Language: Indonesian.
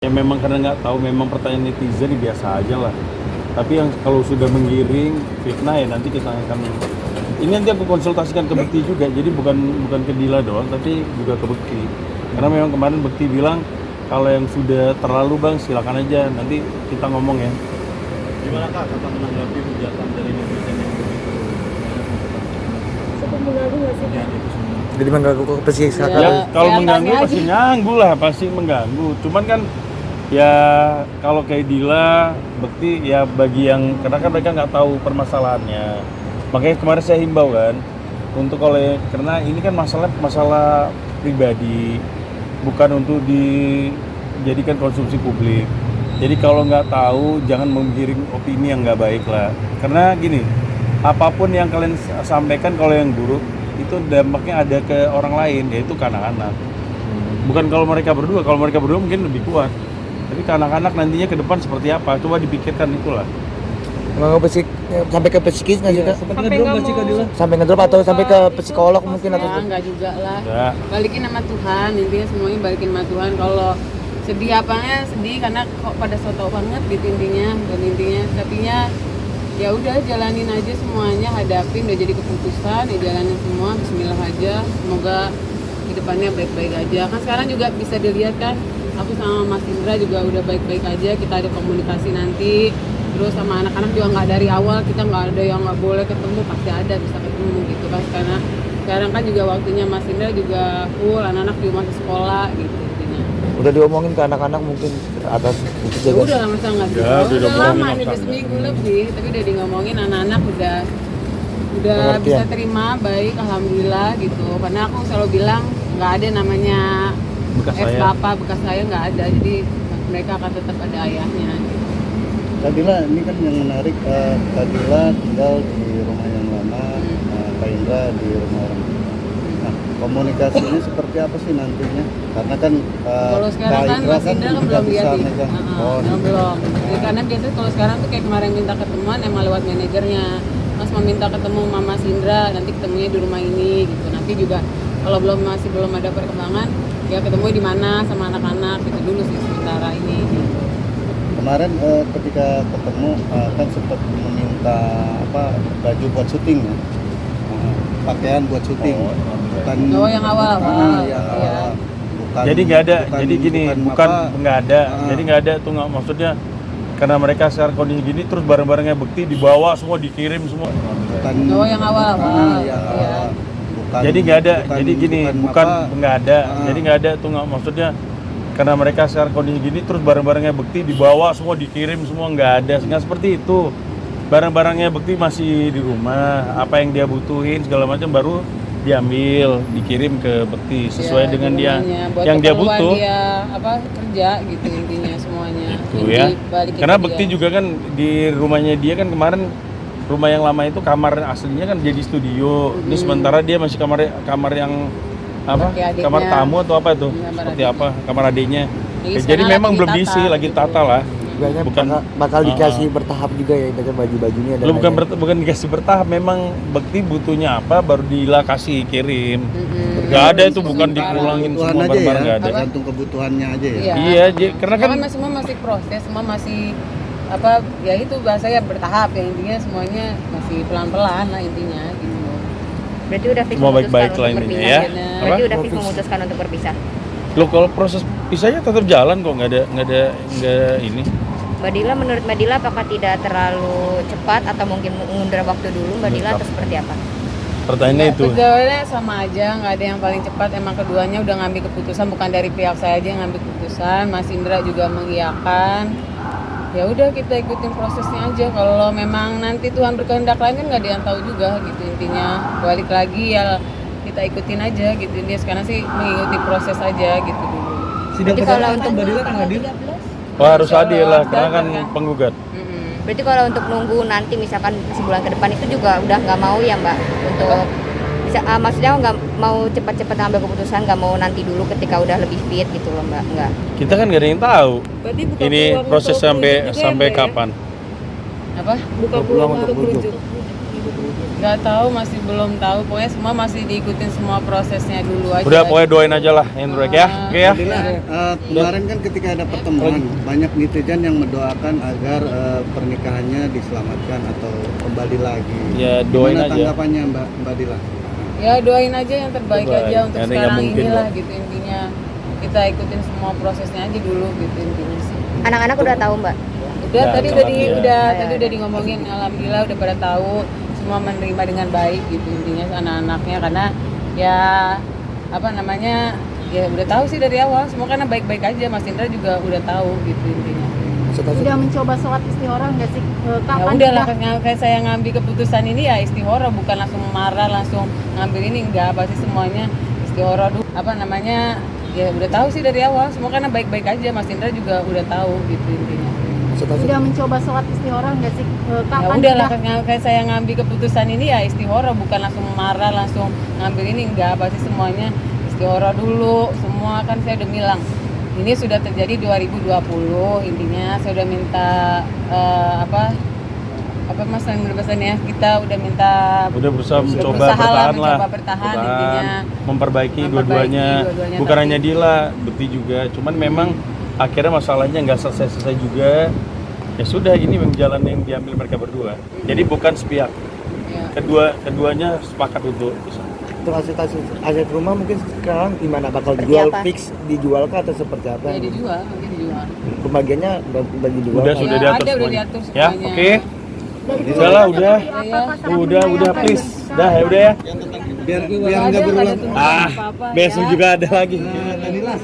Ya memang karena nggak tahu, memang pertanyaan netizen ya biasa aja lah. Tapi yang kalau sudah menggiring fitnah ya nanti kita akan ini nanti aku konsultasikan ke Bekti juga. Jadi bukan ke Dila doang, tapi juga ke Bekti. Karena memang kemarin Bekti bilang kalau yang sudah terlalu bang silakan aja nanti kita ngomong ya. Gimana Kak menanggapi hujatan dari netizen yang begitu? Cukup mengganggu nggak sih? Ya, itu semua. Jadi mengganggu ke psikis kakak. Ya, kalau kelihatannya mengganggu aja. pasti nyanggu lah, pasti mengganggu. Cuman kan ya kalau kayak Dila, Bekti ya bagi yang karena kan mereka nggak tahu permasalahannya. Makanya kemarin saya himbau kan untuk karena ini kan masalah pribadi, bukan untuk dijadikan konsumsi publik. Jadi kalau nggak tahu jangan menggiring opini yang nggak baik lah. Karena gini, apapun yang kalian sampaikan kalau yang buruk itu dampaknya ada ke orang lain, yaitu ke anak-anak. Bukan kalau mereka berdua mungkin lebih kuat. Tapi ke anak-anak nantinya ke depan seperti apa, coba dipikirkan itulah. Mengganggu sampai ke psikis nggak sih kak? Sempat Sampai ngedrop nggak nggak sih Kak mau. Dila? Sampai ngedrop atau sampai ke psikolog mungkin atau Ya, enggak juga lah. Enggak. Balikin sama Tuhan, intinya semuanya balikin sama Tuhan. Kalau sedih apanya sedih karena kok pada soto banget gitu intinya, dan intinya tapinya ya udah jalanin aja semuanya, hadapin, udah jadi keputusan ya jalanin semua, bismillah aja, semoga kedepannya baik-baik aja. Kan sekarang juga bisa dilihat kan, aku sama Mas Indra juga udah baik-baik aja, kita ada komunikasi nanti, terus sama anak-anak juga nggak dari awal kita nggak ada yang nggak boleh ketemu, pasti ada bisa ketemu gitu kan. Karena sekarang kan juga waktunya Mas Indra juga full, anak-anak juga masih sekolah gitu intinya. udah diomongin ke anak-anak mungkin atas Ya jaga. udah lah, masa nggak Ya, bisa. udah Udah ngomongin lama nih, udah apa-apa. seminggu lebih, tapi udah di ngomongin anak-anak udah Pengertian. bisa terima baik, alhamdulillah gitu. Karena aku selalu bilang nggak ada namanya Bekas ex saya. bapak, bekas saya nggak ada, jadi mereka akan tetap ada ayahnya. Gitu. Kak Dila, ini kan yang menarik, Kak Dila tinggal di rumah yang lama, Kak Indra di rumah orang tua. Nah, komunikasinya seperti apa sih nantinya? Karena kan Kalau sekarang kan Indra Mas Indra kan tidak belum bisa lihat megang. belum. Jadi, karena biasanya kalau sekarang tuh kayak kemarin minta ketemuan emang lewat manajernya. Mas mau minta ketemu Mama Indra, nanti ketemunya di rumah ini gitu. Nanti juga kalau masih belum ada perkembangan, ya ketemu di mana sama anak-anak gitu dulu sih sementara ini. Gitu. Kemarin ketika ketemu kan sempat meminta baju buat syuting ya. Pakaian buat syuting. Bukan Oh, yang awal-awal. yang Iya. awal. Bukan, Jadi nggak ada, jadi gini, bukan apa, nggak ada, Ah. jadi nggak ada tuh nggak maksudnya karena mereka sekarang kondisi gini terus barang-barangnya Bekti dibawa semua dikirim semua. bukan Oh, yang awal-awal. yang Iya. awal. Bukan, Jadi nggak ada, bukan- jadi gini, bukan apa, nggak ada, Ah. jadi nggak ada tuh nggak maksudnya karena mereka sekarang kondisi gini terus barang-barangnya Bekti dibawa semua dikirim semua nggak ada, nggak seperti itu. Barang-barangnya Bekti masih di rumah, apa yang dia butuhin segala macam baru diambil, dikirim ke Bekti sesuai Ya, dengan di dia rumahnya. Buat yang dia keperluan butuh. dia kerja gitu intinya semuanya. Itu Inti ya. balikin Karena ke Bekti dia. juga kan di rumahnya dia kan kemarin rumah yang lama itu kamar aslinya kan jadi studio. Ini sementara dia masih kamar yang apa? Pakai adiknya. Kamar tamu atau apa itu? Kamar Seperti adiknya. apa? Kamar adiknya. Jadi Jadi sekarang memang lagi belum ditata, diisi, lagi gitu. tata lah. Biasanya Bukan bakal dikasih bertahap juga ya dengan baju-bajunya dan Lu bukan lainnya. bukan dikasih bertahap, memang Bekti butuhnya apa baru Dila kasih kirim. Mm-mm. Nggak ada itu, bukan Sementara. dipulangin kebutuhan semua aja barang-barang ya, nggak ada. tergantung kebutuhannya aja ya. Iya. Iya, karena kan Karena semua masih proses, semua masih apa ya itu bahasanya bertahap ya, intinya semuanya masih pelan-pelan lah intinya gitu. Berarti udah fix semua memutuskan baik-baik untuk lah intinya berpisah. ya. Benar. Apa? Berarti udah Oh, fix fix. memutuskan untuk berpisah. Lo kalau proses pisahnya tetap jalan kok, nggak ada ini. Mbak Dila, menurut Mbak Dila apakah tidak terlalu cepat atau mungkin mengundur waktu dulu Mbak Dila atau seperti apa? Pertanyaannya itu. Jawabannya sama aja, nggak ada yang paling cepat. Emang keduanya udah ngambil keputusan, bukan dari pihak saya aja yang ngambil keputusan. Mas Indra juga mengiyakan. Ya udah kita ikutin prosesnya aja. Kalau memang nanti Tuhan berkehendak lain kan nggak ada yang tahu juga gitu intinya. Balik lagi ya kita ikutin aja gitu. Dia sekarang sih mengikuti proses aja gitu dulu. Sidang Berarti perdana kalau untuk Mbak Dila kan hadir. Wah, harus adil lah, Insya karena Allah, kan kan. penggugat. Mm-mm. Berarti kalau untuk nunggu nanti misalkan sebulan ke depan itu juga udah nggak mau ya Mbak untuk bisa maksudnya nggak mau cepat-cepat ngambil keputusan, nggak mau nanti dulu ketika udah lebih fit gitu loh Mbak, nggak. Kita kan nggak ada yang tahu. Berarti buka Ini peluang proses untuk sampai merujuk juga ya, Mbak, ya? kapan? Apa? Buka peluang untuk merujuk. Nggak tahu, masih belum tahu. Pokoknya semua masih diikutin semua prosesnya dulu aja. Udah pokoknya doain aja lah Hendrik ya. Oke ya. Nadila, kemarin kan ketika ada pertemuan banyak netizen yang mendoakan agar pernikahannya diselamatkan atau kembali lagi. Ya, doain Gimana aja. tanggapannya Mbak Dila? Ya doain aja yang terbaik Terbaik. aja untuk Karena nggak sekarang mungkin inilah lah. gitu intinya. Kita ikutin semua prosesnya aja dulu gitu intinya sih. Anak-anak udah tahu mbak? Udah Ya, tadi alhamdulillah. udah ngomongin, alhamdulillah udah pada tahu, semua menerima dengan baik gitu intinya anak-anaknya, karena ya apa namanya, ya udah tahu sih dari awal semua karena baik-baik aja. Mas Indra juga udah tahu gitu intinya. Udah mencoba sholat istikharah nggak sih? Ya Kapan udah lah, kayak saya ngambil keputusan ini ya istikharah, bukan langsung marah langsung ngambil ini, enggak, pasti semuanya istikharah dulu. Apa namanya, ya udah tahu sih dari awal semua karena baik-baik aja. Mas Indra juga udah tahu gitu intinya. Udah mencoba sholat istikharah nggak sih? Ya Kapan udah lah, kayak saya ngambil keputusan ini ya istikharah, bukan langsung marah langsung ngambil ini, enggak, pasti semuanya istikharah dulu. Semua kan saya udah bilang ini sudah terjadi 2020 intinya. Saya udah minta apa mas yang berpesan ya, kita udah minta Udah berusaha mencoba berusaha bertahan lah. bertahan intinya. Memperbaiki Memperbaiki dua-duanya. dua-duanya, Bukan tapi- hanya Dila, Bekti juga. Cuman memang akhirnya masalahnya nggak selesai-selesai juga. Ya sudah, ini memang jalan yang diambil mereka berdua. Jadi bukan sepihak. Ya. Keduanya sepakat untuk bisa. Untuk aset rumah mungkin sekarang gimana, bakal Seperti dijual apa? fix, dijual kah atau seperti apa? Ya dijual, nanti dijual. Pembagiannya udah dijual. Udah, kan? sudah Ya, diatur ada, udah semuanya. diatur Ya, semuanya. oke. Dari Udah lah, udah. Udah, please. Dah, ya udah ya. Biar Nggak nggak ada, berulang. nggak ada tulisan apa-apa, Besok ya. juga ada lagi. Nadila.